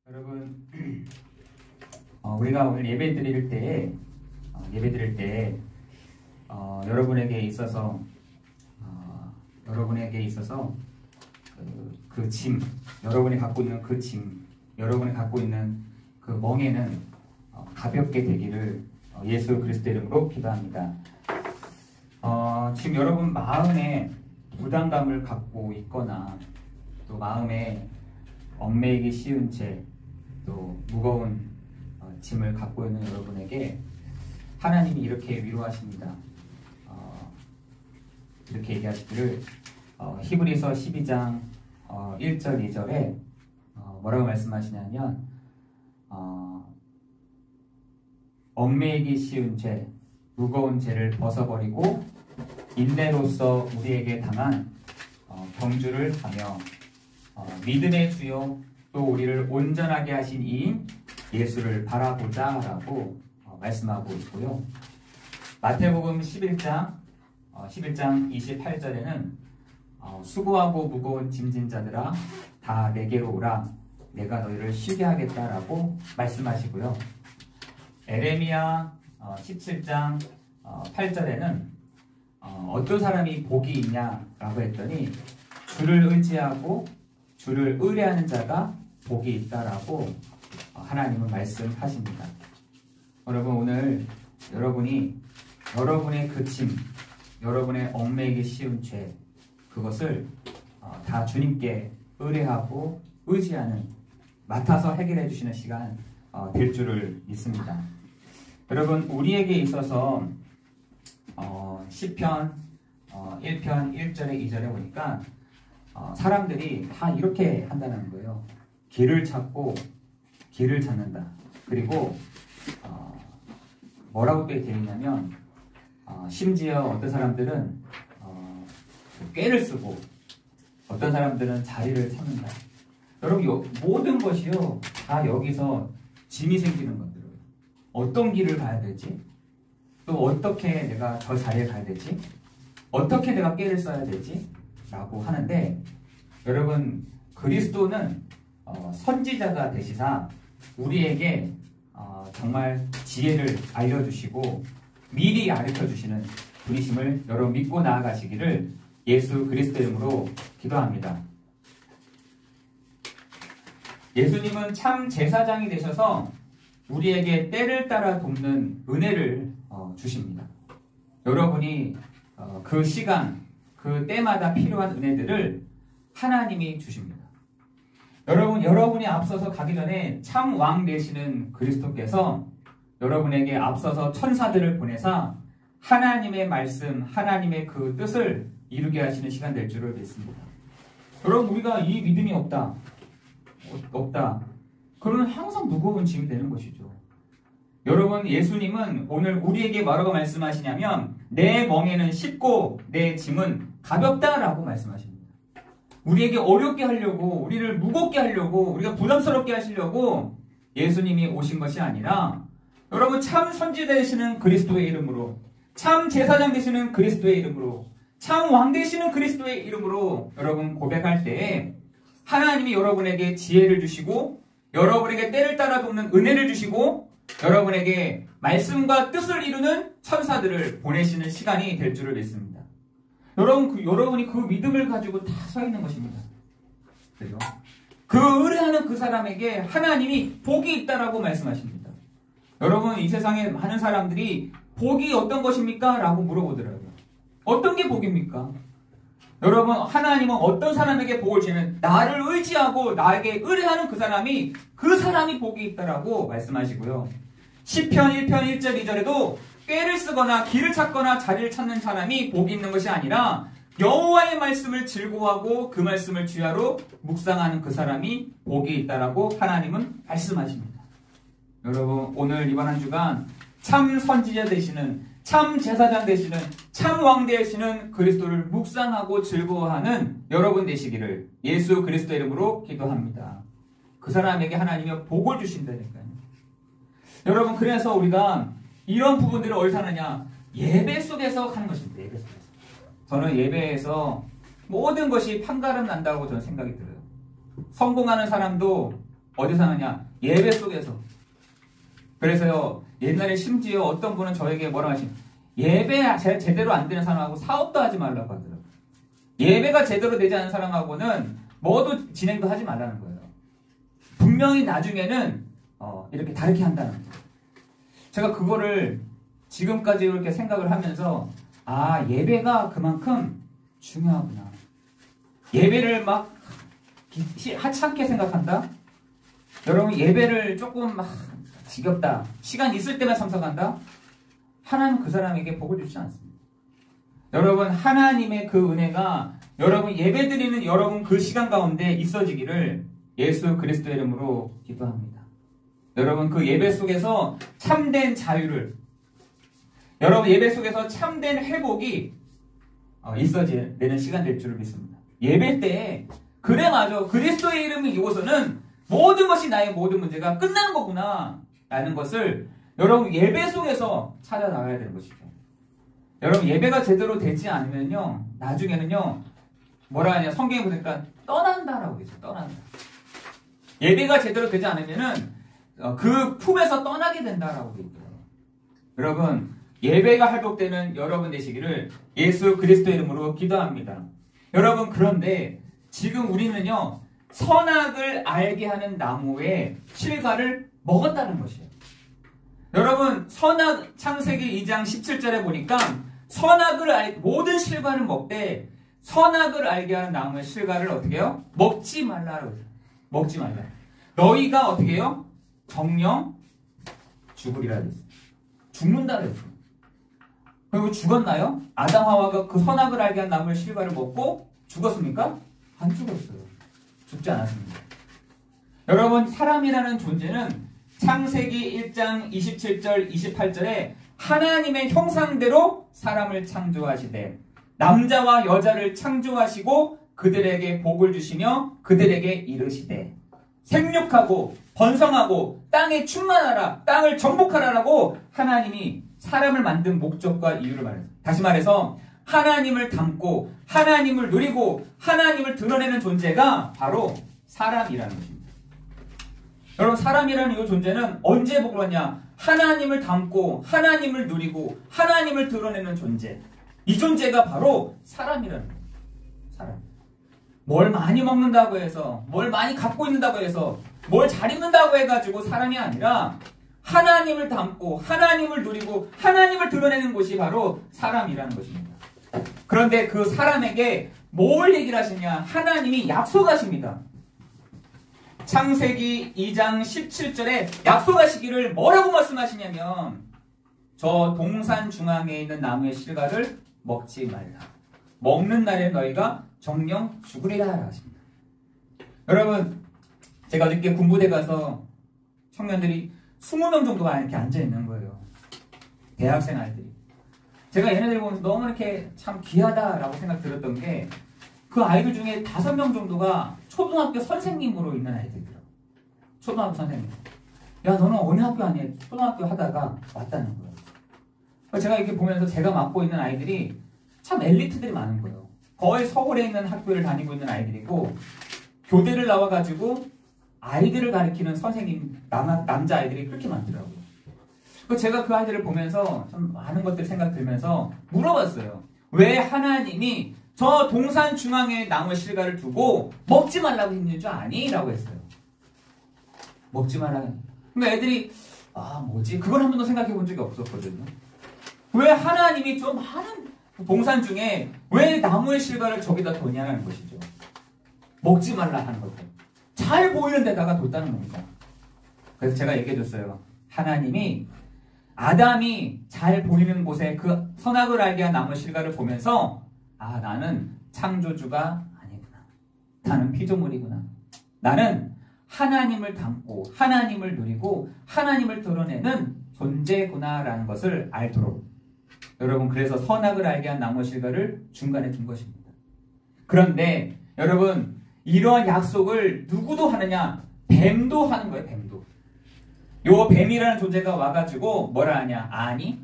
여러분, 우리가 오늘 예배 드릴 때, 여러분에게 있어서 그 짐, 여러분이 갖고 있는 그 짐, 여러분이 갖고 있는 그 멍에는 가볍게 되기를 예수 그리스도의 이름으로 기도합니다. 지금 여러분 마음에 부담감을 갖고 있거나 또 마음에 얽매이기 쉬운 채 또 무거운 짐을 갖고 있는 여러분에게 하나님이 이렇게 위로하십니다. 이렇게 얘기하시기를 히브리서 12장 1절 2절에 뭐라고 말씀하시냐면 얽매이기 쉬운 죄, 무거운 죄를 벗어버리고 인내로서 우리에게 당한 경주를 하며 믿음의 주요 또 우리를 온전하게 하신 이인 예수를 바라보자 라고 말씀하고 있고요. 마태복음 11장 28절에는 수고하고 무거운 짐진 자들아 다 내게로 오라 내가 너희를 쉬게 하겠다라고 말씀하시고요. 에레미야 17장 8절에는 어떤 사람이 복이 있냐라고 했더니 주를 의지하고 주를 의뢰하는 자가 복이 있다라고 하나님은 말씀하십니다. 여러분 오늘 여러분의 그 짐, 여러분의 얽매이기 쉬운 죄 그것을 다 주님께 의뢰하고 의지하는 맡아서 해결해 주시는 시간 될 줄을 믿습니다. 여러분 우리에게 있어서 시편 1편 1절에 2절에 보니까 사람들이 다 이렇게 한다는 거예요. 길을 찾고 길을 찾는다. 그리고 뭐라고 되어 있냐면 심지어 어떤 사람들은 꾀를 쓰고 어떤 사람들은 자리를 찾는다. 여러분 모든 것이요 다 여기서 짐이 생기는 것들을 어떤 길을 가야 되지? 또 어떻게 내가 저 자리에 가야 되지? 어떻게 내가 꾀를 써야 되지? 라고 하는데 여러분 그리스도는 선지자가 되시사 우리에게 정말 지혜를 알려주시고 미리 가르쳐주시는 분이심을 여러분 믿고 나아가시기를 예수 그리스도의 이름으로 기도합니다. 예수님은 참 제사장이 되셔서 우리에게 때를 따라 돕는 은혜를 주십니다. 여러분이 그 시간, 그 때마다 필요한 은혜들을 하나님이 주십니다. 여러분이 앞서서 가기 전에 참 왕 되시는 그리스도께서 여러분에게 앞서서 천사들을 보내사 하나님의 말씀, 하나님의 그 뜻을 이루게 하시는 시간 될 줄을 믿습니다. 여러분 우리가 이 믿음이 없다. 그러면 항상 무거운 짐이 되는 것이죠. 여러분 예수님은 오늘 우리에게 뭐라고 말씀하시냐면 내 멍에는 쉽고 내 짐은 가볍다라고 말씀하십니다. 우리에게 어렵게 하려고 우리를 무겁게 하려고 우리가 부담스럽게 하시려고 예수님이 오신 것이 아니라 여러분 참 선지자 되시는 그리스도의 이름으로 참 제사장 되시는 그리스도의 이름으로 참 왕 되시는 그리스도의 이름으로 여러분 고백할 때에 하나님이 여러분에게 지혜를 주시고 여러분에게 때를 따라 돕는 은혜를 주시고 여러분에게 말씀과 뜻을 이루는 천사들을 보내시는 시간이 될 줄을 믿습니다. 여러분이 그 믿음을 가지고 다 서 있는 것입니다. 그죠? 그 의뢰하는 그 사람에게 하나님이 복이 있다라고 말씀하십니다. 여러분 이 세상에 많은 사람들이 복이 어떤 것입니까? 라고 물어보더라고요. 어떤 게 복입니까? 여러분 하나님은 어떤 사람에게 복을 주면 나를 의지하고 나에게 의뢰하는 그 사람이 복이 있다라고 말씀하시고요. 시편 1편 1절 2절에도 꾀를 쓰거나 길을 찾거나 자리를 찾는 사람이 복이 있는 것이 아니라 여호와의 말씀을 즐거워하고 그 말씀을 주야로 묵상하는 그 사람이 복이 있다라고 하나님은 말씀하십니다. 여러분 오늘 이번 한 주간 참 선지자 되시는 참 제사장 되시는 참 왕 되시는 그리스도를 묵상하고 즐거워하는 여러분 되시기를 예수 그리스도의 이름으로 기도합니다. 그 사람에게 하나님이 복을 주신다니까요. 여러분 그래서 우리가 이런 부분들을 어디서 하느냐? 예배 속에서 하는 것입니다. 예배 속에서. 저는 예배에서 모든 것이 판가름 난다고 저는 생각이 들어요. 성공하는 사람도 어디서 하느냐? 예배 속에서. 그래서요, 옛날에 심지어 어떤 분은 저에게 뭐라고 하시냐? 예배 제대로 안 되는 사람하고 사업도 하지 말라고 하더라고요. 예배가 제대로 되지 않은 사람하고는 뭐도 진행도 하지 말라는 거예요. 분명히 나중에는 이렇게 다르게 한다는 거예요. 제가 그거를 지금까지 이렇게 생각을 하면서 예배가 그만큼 중요하구나. 예배를 막 하찮게 생각한다? 여러분 예배를 조금 지겹다. 시간 있을 때만 참석한다? 하나님은 그 사람에게 복을 주지 않습니다. 여러분 하나님의 그 은혜가 여러분 예배드리는 여러분 그 시간 가운데 있어지기를 예수 그리스도의 이름으로 기도합니다. 여러분 그 예배 속에서 참된 자유를 여러분 예배 속에서 참된 회복이 있어지는 시간 될 줄을 믿습니다. 예배 때 그래 맞아 그리스도의 이름을 이고서는 모든 것이 나의 모든 문제가 끝나는 거구나 라는 것을 여러분 예배 속에서 찾아 나가야 되는 것이죠. 여러분 예배가 제대로 되지 않으면요 나중에는요 뭐라 하냐 성경에 보니까 떠난다라고 되죠. 떠난다. 예배가 제대로 되지 않으면은 그 품에서 떠나게 된다라고 되어 있더라고요. 여러분 예배가 회복되는 여러분 되시기를 예수 그리스도의 이름으로 기도합니다. 여러분 그런데 지금 우리는요 선악을 알게 하는 나무의 실과를 먹었다는 것이에요. 여러분 선악 창세기 2장 17절에 보니까 모든 실과를 먹되 선악을 알게 하는 나무의 실과를 어떻게 해요? 먹지 말라라고 해요. 먹지 말라. 너희가 어떻게 해요? 정령 죽으리라 했어요. 죽는다 그랬어요. 그리고 죽었나요? 아담 하와가 그 선악을 알게 한 나무의 실과를 먹고 죽었습니까? 안 죽었어요. 죽지 않았습니다. 여러분 사람이라는 존재는 창세기 1장 27절 28절에 하나님의 형상대로 사람을 창조하시되 남자와 여자를 창조하시고 그들에게 복을 주시며 그들에게 이르시되 생육하고 번성하고 땅에 충만하라 땅을 정복하라라고 하나님이 사람을 만든 목적과 이유를 말해요. 다시 말해서 하나님을 닮고 하나님을 누리고 하나님을 드러내는 존재가 바로 사람이라는 것입니다. 여러분 사람이라는 이 존재는 언제 복을 받냐? 하나님을 닮고 하나님을 누리고 하나님을 드러내는 존재. 이 존재가 바로 사람이라는 거예요. 사람. 뭘 많이 먹는다고 해서 뭘 많이 갖고 있는다고 해서 뭘 잘 입는다고 해가지고 사람이 아니라 하나님을 닮고 하나님을 누리고 하나님을 드러내는 곳이 바로 사람이라는 것입니다. 그런데 그 사람에게 뭘 얘기를 하시냐? 하나님이 약속하십니다. 창세기 2장 17절에 약속하시기를 뭐라고 말씀하시냐면 저 동산 중앙에 있는 나무의 실과를 먹지 말라. 먹는 날에 너희가 정령 죽으리라 하십니다. 여러분 제가 어저께 군부대 가서 청년들이 20명 정도가 이렇게 앉아있는 거예요. 대학생 아이들이. 제가 얘네들 보면서 너무 이렇게 참 귀하다라고 생각 들었던 게 그 아이들 중에 5명 정도가 초등학교 선생님으로 있는 아이들이더라고요. 초등학교 선생님. 야 너는 어느 학교 아니야? 초등학교 하다가 왔다는 거예요. 제가 이렇게 보면서 제가 맡고 있는 아이들이 참 엘리트들이 많은 거예요. 거의 서울에 있는 학교를 다니고 있는 아이들이고 교대를 나와가지고 아이들을 가르치는 선생님 남자 아이들이 그렇게 많더라고요. 제가 그 아이들을 보면서 좀 많은 것들 생각 들면서 물어봤어요. 왜 하나님이 저 동산 중앙에 나무 실과를 두고 먹지 말라고 했는 줄 아니? 라고 했어요. 먹지 말라고. 그러니까 애들이 뭐지? 그걸 한 번도 생각해 본 적이 없었거든요. 왜 하나님이 저 많은 동산 중에 왜 나무의 실과를 저기다 뒀냐는 것이죠. 먹지 말라 하는 것들. 잘 보이는 데다가 뒀다는 겁니다. 그래서 제가 얘기해 줬어요. 하나님이 아담이 잘 보이는 곳에 그 선악을 알게 한 나무 실과를 보면서 나는 창조주가 아니구나. 나는 피조물이구나. 나는 하나님을 닮고 하나님을 누리고 하나님을 드러내는 존재구나라는 것을 알도록 여러분 그래서 선악을 알게 한 나무 실과를 중간에 둔 것입니다. 그런데 여러분 이러한 약속을 누구도 하느냐? 뱀도 하는 거예요. 뱀도. 요 뱀이라는 존재가 와가지고 뭐라 하냐? 아니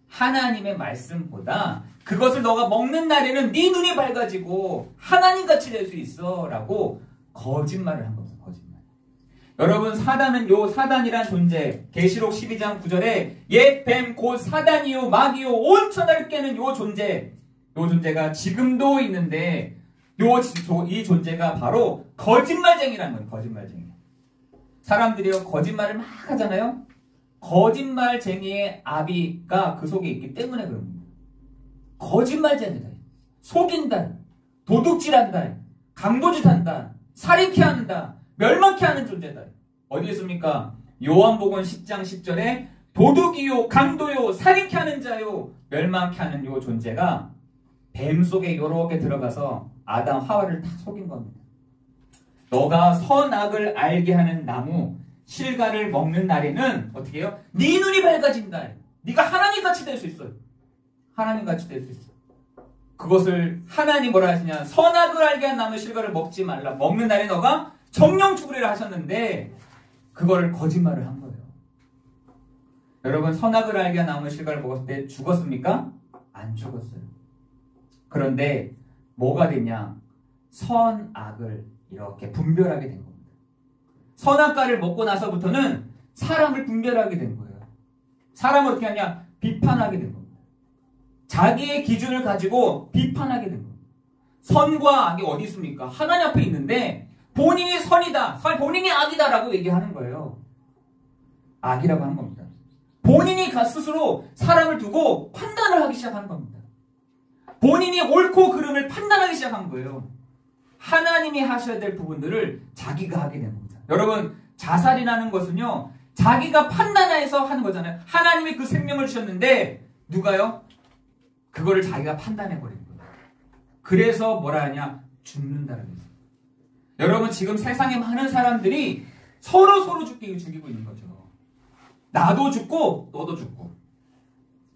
하나님의 말씀보다 그것을 너가 먹는 날에는 네 눈이 밝아지고 하나님같이 될 수 있어 라고 거짓말을 한 겁니다. 거짓말. 여러분 사단은 요 사단이란 존재 계시록 12장 9절에 옛 뱀 곧 사단이요 마귀요 온 천하를 깨는 요 존재가 지금도 있는데 이 존재가 바로 거짓말쟁이라는 거예요. 거짓말쟁이. 사람들이요 거짓말을 막 하잖아요. 거짓말쟁이의 아비가 그 속에 있기 때문에 그런 겁니다. 거짓말쟁이다. 속인다. 도둑질한다. 강도짓한다. 살인케 한다. 멸망케 하는 존재다. 어디 있습니까? 요한복음 10장 10절에 도둑이요 강도요 살인케 하는 자요 멸망케 하는 요 존재가 뱀 속에 요렇게 들어가서 아담 하와를 다 속인 겁니다. 너가 선악을 알게 하는 나무 실과를 먹는 날에는 어떻게 해요? 네 눈이 밝아진다. 네가 하나님같이 될 수 있어요. 하나님같이 될 수 있어. 그것을 하나님 뭐라 하시냐? 선악을 알게 한 나무 실과를 먹지 말라. 먹는 날에 너가 정령 죽으리라 하셨는데 그거를 거짓말을 한 거예요. 여러분 선악을 알게 한 나무 실과를 먹었을 때 죽었습니까? 안 죽었어요. 그런데 뭐가 됐냐? 선악을 이렇게 분별하게 된 겁니다. 선악과를 먹고 나서부터는 사람을 분별하게 된 거예요. 사람을 어떻게 하냐? 비판하게 된 겁니다. 자기의 기준을 가지고 비판하게 된 겁니다. 선과 악이 어디 있습니까? 하나님 앞에 있는데 본인이 선이다, 본인이 악이다라고 얘기하는 거예요. 악이라고 하는 겁니다. 본인이 스스로 사람을 두고 판단을 하기 시작하는 겁니다. 본인이 옳고 그름을 판단하기 시작한 거예요. 하나님이 하셔야 될 부분들을 자기가 하게 되는 겁니다. 여러분 자살이라는 것은요 자기가 판단해서 하는 거잖아요. 하나님이 그 생명을 주셨는데 누가요? 그거를 자기가 판단해버리는 거예요. 그래서 뭐라 하냐? 죽는다는 거예요. 여러분 지금 세상에 많은 사람들이 서로 죽이고 있는 거죠. 나도 죽고 너도 죽고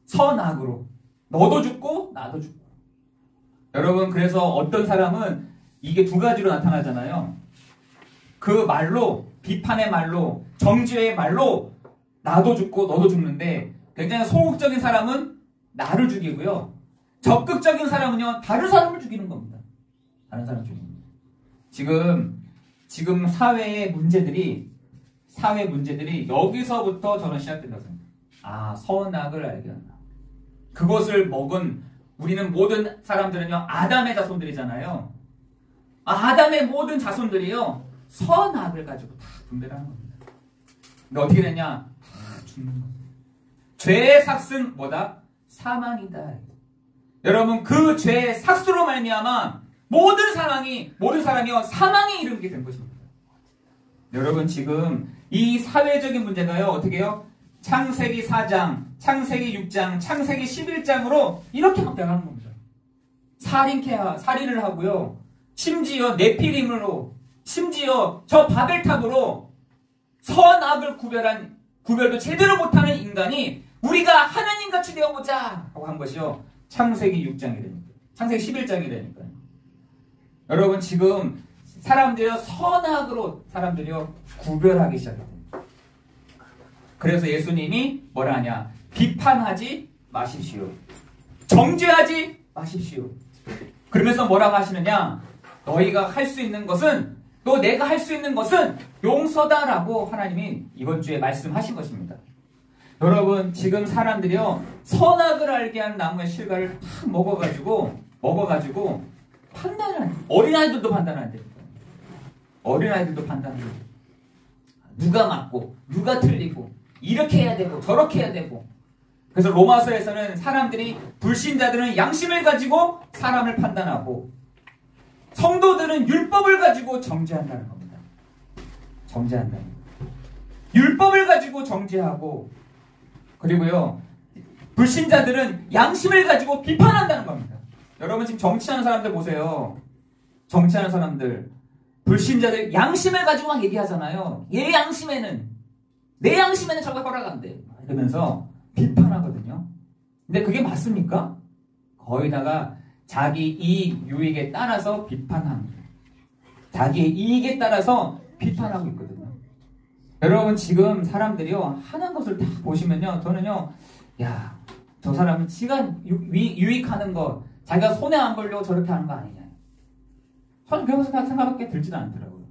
선악으로 너도 죽고 나도 죽고. 여러분 그래서 어떤 사람은 이게 두 가지로 나타나잖아요. 그 말로 비판의 말로 정죄의 말로 나도 죽고 너도 죽는데 굉장히 소극적인 사람은 나를 죽이고요. 적극적인 사람은요 다른 사람을 죽이는 겁니다. 다른 사람을 죽이는 겁니다. 지금 사회 문제들이 여기서부터 저는 시작된다고 생각합니다. 선악을 알게 한다. 그것을 먹은 우리는 모든 사람들은요 아담의 자손들이잖아요. 아담의 모든 자손들이요 선악을 가지고 다 분별하는 겁니다. 근데 어떻게 됐냐? 다 죽는 겁니다. 죄의 삭은 뭐다? 사망이다. 여러분 그 죄의 삭수로 말미암아 모든 사람이요 사망에 이르게 된 것입니다. 여러분 지금 이 사회적인 문제가요 어떻게 해요? 창세기 4장, 창세기 6장, 창세기 11장으로 이렇게 막 나가는 겁니다. 살인을 하고요. 심지어 네피림으로, 심지어 저 바벨탑으로 선악을 구별도 제대로 못하는 인간이 우리가 하나님같이 되어보자 하고 한 것이요. 창세기 6장이 됩니다. 창세기 11장이 되니까요. 여러분 지금 사람들이요 선악으로 사람들이요 구별하기 시작합니다. 그래서 예수님이 뭐라 하냐? 비판하지 마십시오. 정죄하지 마십시오. 그러면서 뭐라고 하시느냐? 너희가 할 수 있는 것은 또 내가 할 수 있는 것은 용서다라고 하나님이 이번 주에 말씀하신 것입니다. 여러분 지금 사람들이요 선악을 알게 하는 나무의 실과를 다 먹어가지고 판단을 안 돼. 어린아이들도 판단을 안 됩니다. 어린아이들도 판단을 안 돼요. 누가 맞고 누가 틀리고 이렇게 해야 되고 저렇게 해야 되고. 그래서 로마서에서는 사람들이 불신자들은 양심을 가지고 사람을 판단하고 성도들은 율법을 가지고 정죄한다는 겁니다. 정죄한다는 겁니다. 율법을 가지고 정죄하고 그리고요 불신자들은 양심을 가지고 비판한다는 겁니다. 여러분 지금 정치하는 사람들 보세요. 정치하는 사람들 불신자들 양심을 가지고 막 얘기하잖아요. 내 양심에는 저거 허락 안 돼. 이러면서 비판하거든요. 근데 그게 맞습니까? 거의다가 자기 이익, 유익에 따라서 비판합니다. 자기의 이익에 따라서 비판하고 있거든요. 여러분 지금 사람들이요 하는 것을 다 보시면요 저는요 야, 저 사람은 지가 유익하는 거 자기가 손해 안 보려고 저렇게 하는 거 아니냐. 저는 그런 생각밖에 들지도 않더라고요.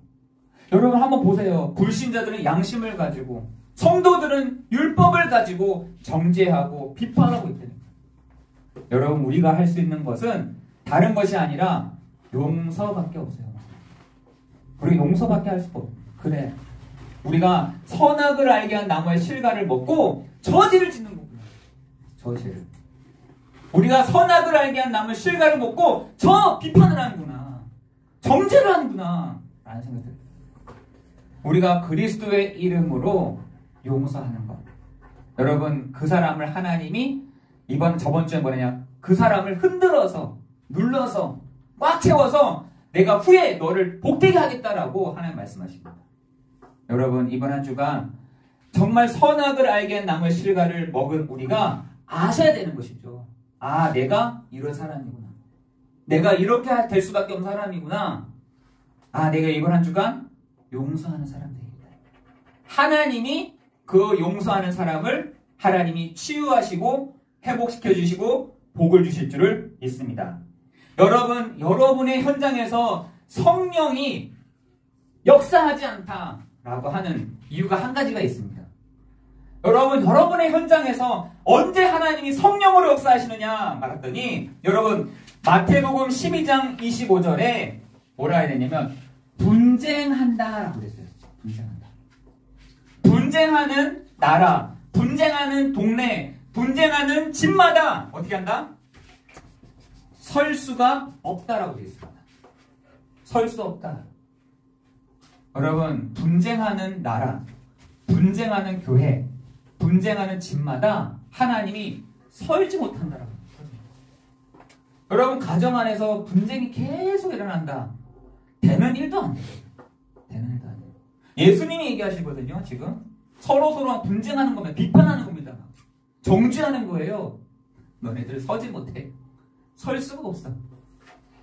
여러분 한번 보세요. 불신자들은 양심을 가지고 성도들은 율법을 가지고 정죄하고 비판하고 있다니까. 여러분 우리가 할 수 있는 것은 다른 것이 아니라 용서밖에 없어요. 우리 용서밖에 할 수가 없어요. 그래. 우리가 선악을 알게 한 나무의 실과를 먹고 저지를 짓는 거구나. 저지를. 우리가 선악을 알게 한 나무의 실과를 먹고 저 비판을 하는구나. 정죄를 하는구나. 라는 생각이 들어요. 우리가 그리스도의 이름으로 용서하는 것. 여러분 그 사람을 하나님이 저번 주에 뭐냐냐. 그 사람을 흔들어서 눌러서 꽉 채워서 내가 후에 너를 복되게 하겠다라고 하나님 말씀하십니다. 여러분 이번 한 주간 정말 선악을 알게 한 나무의 실과를 먹은 우리가 아셔야 되는 것이죠. 아 내가 이런 사람이구나. 내가 이렇게 될 수밖에 없는 사람이구나. 아 내가 이번 한 주간 용서하는 사람 되겠다. 하나님이 그 용서하는 사람을 하나님이 치유하시고 회복시켜 주시고 복을 주실 줄을 믿습니다. 여러분의 현장에서 성령이 역사하지 않다라고 하는 이유가 한 가지가 있습니다. 여러분의 현장에서 언제 하나님이 성령으로 역사하시느냐 말했더니 여러분 마태복음 12장 25절에 뭐라 해야 되냐면 분쟁한다라고 그랬어요. 분쟁한다. 분쟁하는 나라, 분쟁하는 동네, 분쟁하는 집마다 어떻게 한다? 설 수가 없다라고 되어 있습니다. 설 수 없다. 여러분 분쟁하는 나라, 분쟁하는 교회, 분쟁하는 집마다 하나님이 설지 못한다라고. 여러분 가정 안에서 분쟁이 계속 일어난다. 되는 일도 안 돼요. 되는 일도 안 돼요. 예수님이 얘기하시거든요. 지금 서로 분쟁하는 겁니다. 비판하는 겁니다. 정죄하는 거예요. 너네들 서지 못해. 설 수가 없어.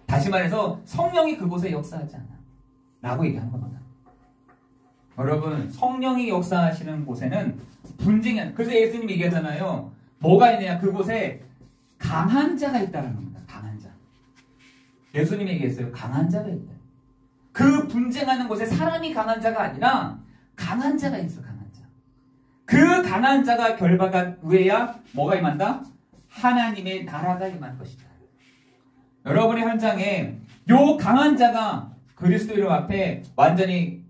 다시 말해서 성령이 그곳에 역사하지 않아. 라고 얘기하는 겁니다. 여러분 성령이 역사하시는 곳에는 분쟁이 아니라 그래서 예수님이 얘기하잖아요. 뭐가 있느냐. 그곳에 강한 자가 있다는 겁니다. 강한 자. 예수님이 얘기했어요. 강한 자가 있다. 그 분쟁하는 곳에 사람이 강한 자가 아니라 강한 자가 있어. 강한 자. 그 강한 자가 결박한 후에야 뭐가 임한다? 하나님의 나라가 임할 것이다. 여러분의 현장에 요 강한 자가 그리스도 이름 앞에 완전히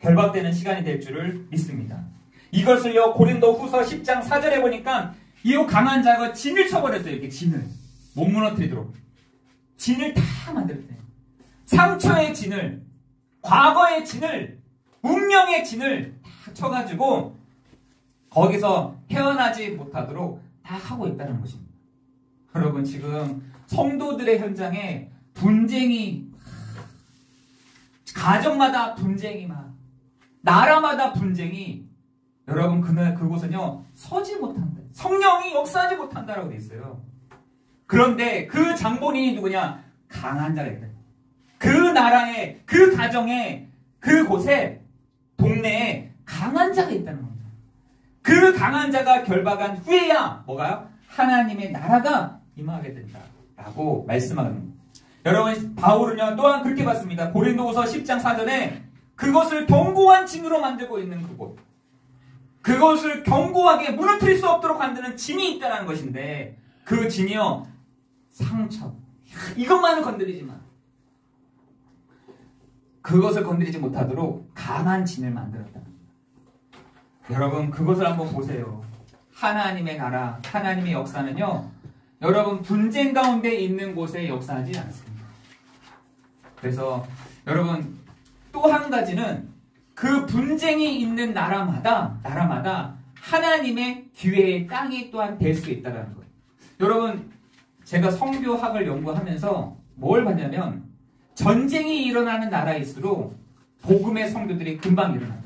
결박되는 시간이 될 줄을 믿습니다. 이것을요 고린도 후서 10장 4절에 보니까 이 강한 자가 진을 쳐버렸어요. 이렇게 진을 못 무너뜨리도록 진을 다 만들었대요. 상처의 진을, 과거의 진을, 운명의 진을 다 쳐가지고 거기서 헤어나지 못하도록 다 하고 있다는 것입니다. 여러분 지금 성도들의 현장에 분쟁이 가정마다 분쟁이 나라마다 분쟁이 여러분 그곳은요 서지 못한다. 성령이 역사하지 못한다라고 되어 있어요. 그런데 그 장본인이 누구냐? 강한 자가 있다. 그 나라에, 그 가정에, 그곳에, 동네에 강한 자가 있다는 겁니다. 그 강한 자가 결박한 후에야 뭐가요? 하나님의 나라가 임하게 된다라고 말씀하는. 여러분 바울은요 또한 그렇게 봤습니다. 고린도후서 10장 4절에 그것을 견고한 진으로 만들고 있는 그곳, 그것을 견고하게 무너뜨릴 수 없도록 만드는 진이 있다는 것인데 그 진이요 상처, 이것만은 건드리지 마. 그것을 건드리지 못하도록 강한 진을 만들었다. 여러분 그것을 한번 보세요. 하나님의 나라, 하나님의 역사는요 여러분 분쟁 가운데 있는 곳에 역사하지 않습니다. 그래서 여러분 또 한 가지는 그 분쟁이 있는 나라마다 하나님의 기회의 땅이 또한 될 수 있다는 거예요. 여러분 제가 성교학을 연구하면서 뭘 봤냐면 전쟁이 일어나는 나라일수록 복음의 성도들이 금방 일어나더라고요.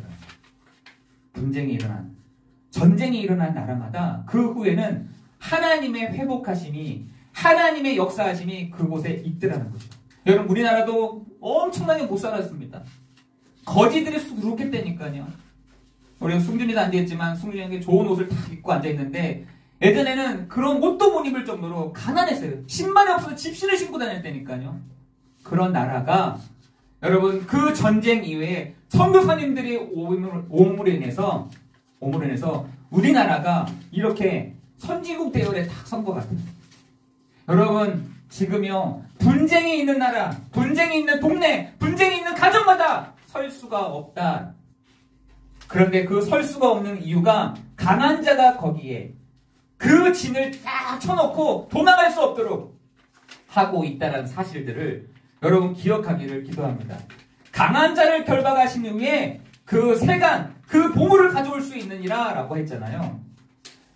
전쟁이 일어난 나라마다 그 후에는 하나님의 회복하심이, 하나님의 역사하심이 그곳에 있더라는 거죠. 여러분 우리나라도 엄청나게 못 살았습니다. 거지들이 수두룩했다니까요. 우리 승준이도 앉아있지만 승준이에게 좋은 옷을 다 입고 앉아있는데 예전에는 그런 옷도 못 입을 정도로 가난했어요. 신발이 없어서 집신을 신고 다녔다니까요. 그런 나라가 여러분 그 전쟁 이후에 선교사님들이 오므로 인해서 우리나라가 이렇게 선진국 대열에 딱 선 것 같아요. 여러분 지금요 분쟁이 있는 나라, 분쟁이 있는 동네, 분쟁이 있는 가정마다 설 수가 없다. 그런데 그 설 수가 없는 이유가 강한 자가 거기에 그 진을 딱 쳐놓고 도망갈 수 없도록 하고 있다는 사실들을 여러분 기억하기를 기도합니다. 강한 자를 결박하신 후에 그 세간, 그 보물을 가져올 수 있느니라 라고 했잖아요.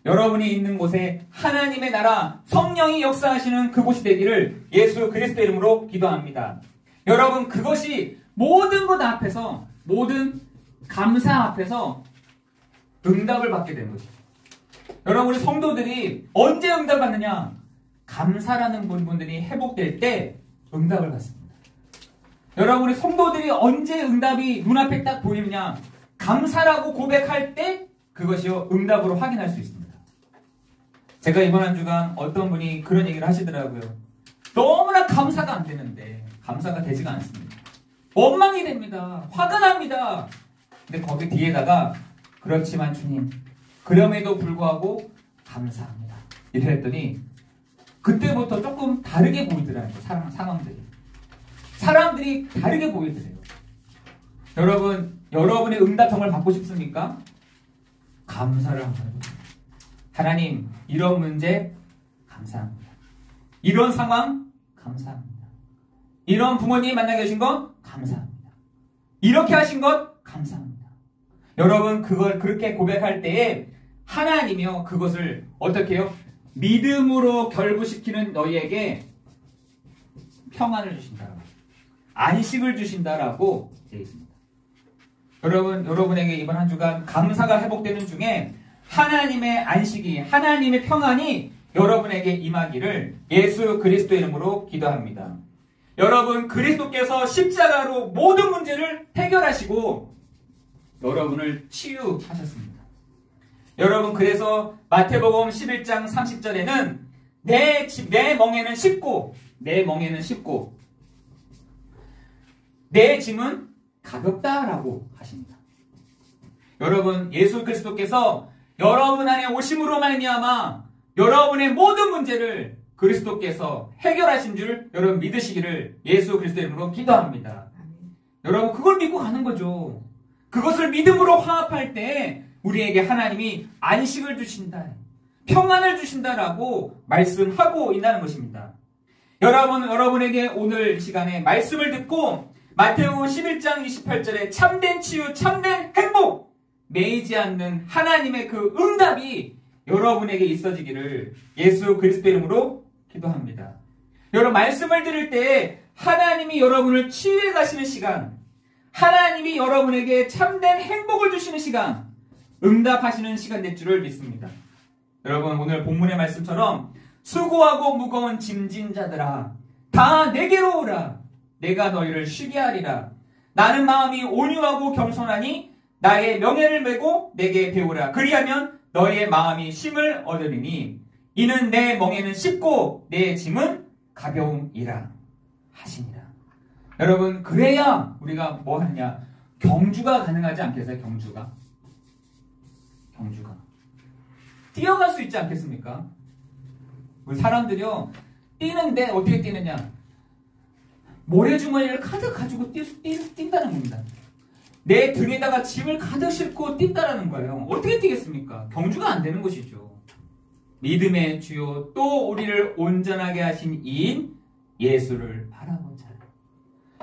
여러분이 있는 곳에 하나님의 나라, 성령이 역사하시는 그곳이 되기를 예수 그리스도 이름으로 기도합니다. 여러분 그것이 모든 것 앞에서, 모든 감사 앞에서 응답을 받게 되는 것이죠. 여러분 우리 성도들이 언제 응답을 받느냐? 감사라는 부분들이 회복될 때 응답을 받습니다. 여러분 우리 성도들이 언제 응답이 눈앞에 딱 보이느냐? 감사라고 고백할 때 그것이요 응답으로 확인할 수 있습니다. 제가 이번 한 주간 어떤 분이 그런 얘기를 하시더라고요. 너무나 감사가 안 되는데 감사가 되지가 않습니다. 원망이 됩니다. 화가 납니다. 근데 거기 뒤에다가 그렇지만 주님 그럼에도 불구하고 감사합니다. 이랬더니 그때부터 조금 다르게 보이더라고요. 상황들이. 사람들이 다르게 보이더래요. 여러분, 여러분의 응답 정말 받고 싶습니까? 감사를 한번 해보세요. 하나님, 이런 문제 감사합니다. 이런 상황 감사합니다. 이런 부모님 만나 계신 것 감사합니다. 이렇게 하신 것 감사합니다. 여러분, 그걸 그렇게 고백할 때에 하나님이요, 그것을 어떻게 해요? 믿음으로 결부시키는 너희에게 평안을 주신다라고, 안식을 주신다라고 되어 있습니다. 여러분에게 이번 한 주간 감사가 회복되는 중에 하나님의 안식이, 하나님의 평안이 여러분에게 임하기를 예수 그리스도의 이름으로 기도합니다. 여러분, 그리스도께서 십자가로 모든 문제를 해결하시고 여러분을 치유하셨습니다. 여러분, 그래서 마태복음 11장 30절에는 내 멍에는 쉽고 내 짐은 가볍다라고 하십니다. 여러분, 예수 그리스도께서 여러분 안에 오심으로 말미암아 여러분의 모든 문제를 그리스도께서 해결하신 줄 여러분 믿으시기를 예수 그리스도의 이름으로 기도합니다. 여러분, 그걸 믿고 가는 거죠. 그것을 믿음으로 화합할 때 우리에게 하나님이 안식을 주신다, 평안을 주신다라고 말씀하고 있다는 것입니다. 여러분에게 오늘 시간에 말씀을 듣고 마태복음 11장 28절에 참된 치유, 참된 행복, 매이지 않는 하나님의 그 응답이 여러분에게 있어지기를 예수 그리스도의 이름으로 기도합니다. 여러분, 말씀을 들을 때 하나님이 여러분을 치유해 가시는 시간, 하나님이 여러분에게 참된 행복을 주시는 시간, 응답하시는 시간 될 줄을 믿습니다. 여러분, 오늘 본문의 말씀처럼 수고하고 무거운 짐진 자들아 다 내게로 오라. 내가 너희를 쉬게 하리라. 나는 마음이 온유하고 겸손하니 나의 명예를 메고 내게 배우라. 그리하면 너희의 마음이 쉼을 얻으리니 이는 내 멍에는 쉽고 내 짐은 가벼움이라 하시니라. 여러분, 그래야 우리가 뭐 하느냐? 경주가 가능하지 않겠어요? 경주가 뛰어갈 수 있지 않겠습니까? 우리 사람들이요, 뛰는데 어떻게 뛰느냐? 모래주머니를 가득 가지고 뛴다는 겁니다. 내 등에다가 짐을 가득 싣고 뛴다라는 거예요. 어떻게 뛰겠습니까? 경주가 안 되는 것이죠. 믿음의 주요 또 우리를 온전하게 하신 이인 예수를 바라보자.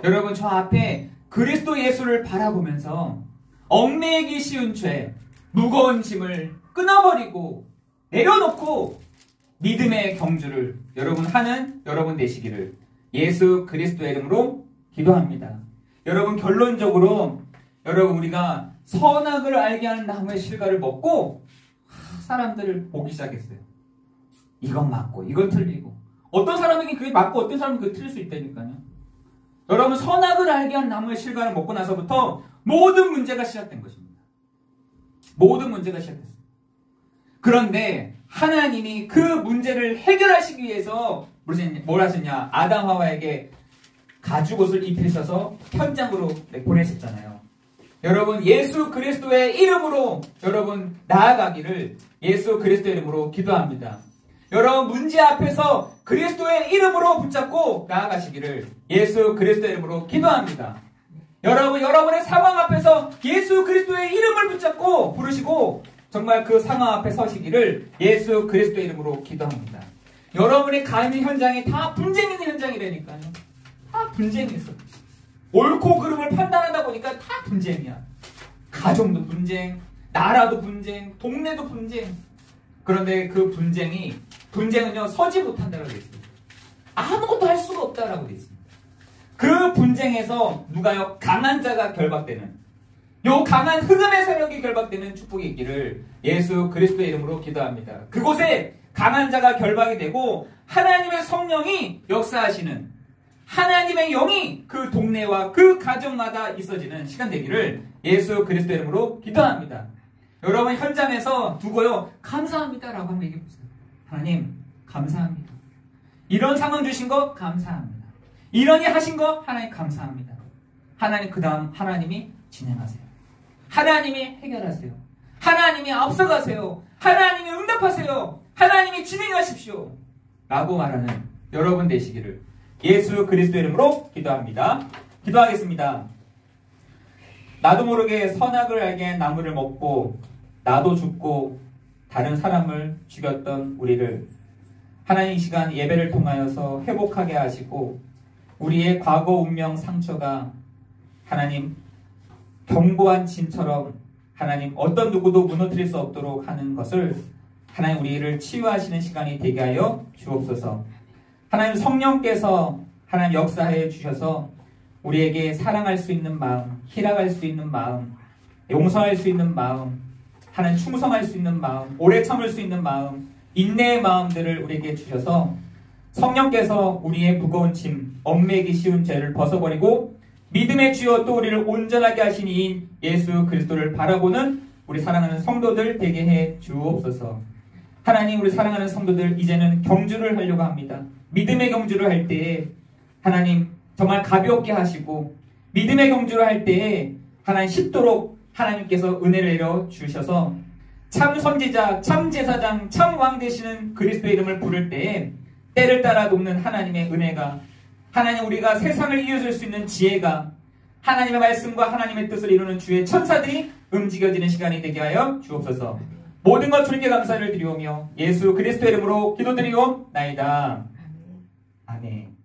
여러분, 저 앞에 그리스도 예수를 바라보면서 얽매이기 쉬운 죄, 무거운 짐을 끊어버리고 내려놓고 믿음의 경주를 여러분 하는 여러분 되시기를 예수 그리스도의 이름으로 기도합니다. 여러분, 결론적으로 여러분, 우리가 선악을 알게 하는 나무의 실과를 먹고 사람들을 보기 시작했어요. 이건 맞고 이건 틀리고, 어떤 사람에게 그게 맞고 어떤 사람은 그게 틀릴 수 있다니까요. 여러분, 선악을 알게 하는 나무의 실과를 먹고 나서부터 모든 문제가 시작된 것입니다. 모든 문제가 시작됐어요. 그런데 하나님이 그 문제를 해결하시기 위해서 뭘 하셨냐? 아담 하와에게 가죽옷을 입히셔서 현장으로 보내셨잖아요. 여러분 예수 그리스도의 이름으로 여러분 나아가기를 예수 그리스도의 이름으로 기도합니다. 여러분 문제 앞에서 그리스도의 이름으로 붙잡고 나아가시기를 예수 그리스도의 이름으로 기도합니다. 여러분의 상황 앞에서 예수 그리스도의 이름을 붙잡고 부르시고 정말 그 상황 앞에 서시기를 예수 그리스도의 이름으로 기도합니다. 여러분의 가는 현장이 다 분쟁 있는 현장이라니까요. 다 분쟁이 있어. 옳고 그름을 판단하다 보니까 다 분쟁이야. 가정도 분쟁, 나라도 분쟁, 동네도 분쟁. 그런데 그 분쟁은요 서지 못한다고 되어 있습니다. 아무것도 할 수가 없다라고 되어 있습니다. 그 분쟁에서 누가요? 강한 자가 결박되는, 요 강한 흑암의 세력이 결박되는 축복이 있기를 예수 그리스도의 이름으로 기도합니다. 그곳에 강한 자가 결박이 되고 하나님의 성령이 역사하시는, 하나님의 영이 그 동네와 그 가정마다 있어지는 시간 되기를 예수 그리스도의 이름으로 기도합니다. 여러분 현장에서 두고요 감사합니다라고 한번 얘기해 보세요. 하나님 감사합니다. 이런 상황 주신 거 감사합니다. 이러니 하신 거 하나님 감사합니다. 하나님 그 다음 하나님이 진행하세요. 하나님이 해결하세요. 하나님이 앞서가세요. 하나님이 응답하세요. 하나님이 진행하십시오. 라고 말하는 여러분 되시기를 예수 그리스도의 이름으로 기도합니다. 기도하겠습니다. 나도 모르게 선악을 알게 나무를 먹고 나도 죽고 다른 사람을 죽였던 우리를 하나님 이 시간 예배를 통하여서 회복하게 하시고 우리의 과거 운명 상처가 하나님 견고한 진처럼 하나님 어떤 누구도 무너뜨릴 수 없도록 하는 것을 하나님 우리를 치유하시는 시간이 되게 하여 주옵소서. 하나님 성령께서 하나님 역사해 주셔서 우리에게 사랑할 수 있는 마음, 희락할 수 있는 마음, 용서할 수 있는 마음, 하나님 충성할 수 있는 마음, 오래 참을 수 있는 마음, 인내의 마음들을 우리에게 주셔서 성령께서 우리의 무거운 짐, 얽매기 쉬운 죄를 벗어버리고 믿음의 주여 또 우리를 온전하게 하신 이인 예수 그리스도를 바라보는 우리 사랑하는 성도들 되게 해 주옵소서. 하나님 우리 사랑하는 성도들 이제는 경주를 하려고 합니다. 믿음의 경주를 할 때에 하나님 정말 가볍게 하시고 믿음의 경주를 할 때에 하나님 쉽도록 하나님께서 은혜를 내려 주셔서 참 선지자, 참 제사장, 참 왕 되시는 그리스도의 이름을 부를 때에 때를 따라 돕는 하나님의 은혜가, 하나님 우리가 세상을 이어줄 수 있는 지혜가, 하나님의 말씀과 하나님의 뜻을 이루는 주의 천사들이 움직여지는 시간이 되게 하여 주옵소서. 모든 것 주님께 감사를 드리오며 예수 그리스도의 이름으로 기도드리옵나이다. 아멘.